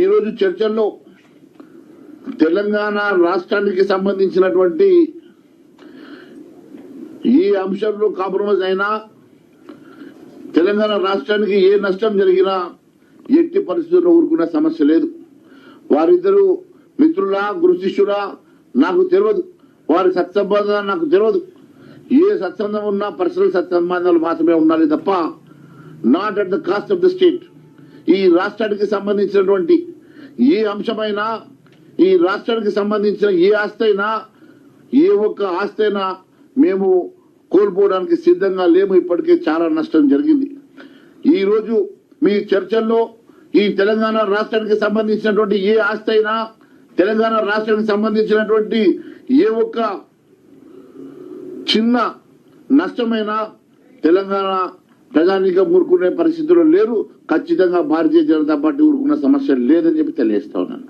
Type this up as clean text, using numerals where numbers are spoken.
ఈరోజు చర్చల్లో తెలంగాణ రాష్ట్రానికి సంబంధించినటువంటి ఈ అంశంలో కాంప్రమైజ్ అయినా తెలంగాణ రాష్ట్రానికి ఏ నష్టం జరిగినా ఎట్టి పరిస్థితుల్లో ఊరుకునే సమస్య లేదు. వారిద్దరూ మిత్రులా గురు శిష్యులా నాకు తెలియదు, వారి సత్సంబంధాలు నాకు తెలియదు. ఏ సత్సంబంధం ఉన్నా పర్సనల్ సత్సంబంధాలు మాత్రమే ఉండాలి తప్ప not at the cost of the state. ఈ రాష్ట్రానికి సంబంధించినటువంటి ఏ అంశమైనా, ఈ రాష్ట్రానికి సంబంధించిన ఏ ఆస్తి అయినా, ఏ ఒక్క ఆస్తి అయినా మేము కోల్పోవడానికి సిద్ధంగా లేము. ఇప్పటికే చాలా నష్టం జరిగింది. ఈరోజు మీ చర్చల్లో ఈ తెలంగాణ రాష్ట్రానికి సంబంధించినటువంటి ఏ ఆస్తి అయినా, తెలంగాణ రాష్ట్రానికి సంబంధించినటువంటి ఏ ఒక్క చిన్న నష్టమైనా తెలంగాణ ప్రజానీకం ఊరుకునే పరిస్థితుల్లో లేరు. ఖచ్చితంగా భారతీయ జనతా పార్టీ ఊరుకున్న సమస్య లేదని చెప్పి తెలియజేస్తా ఉన్నాను.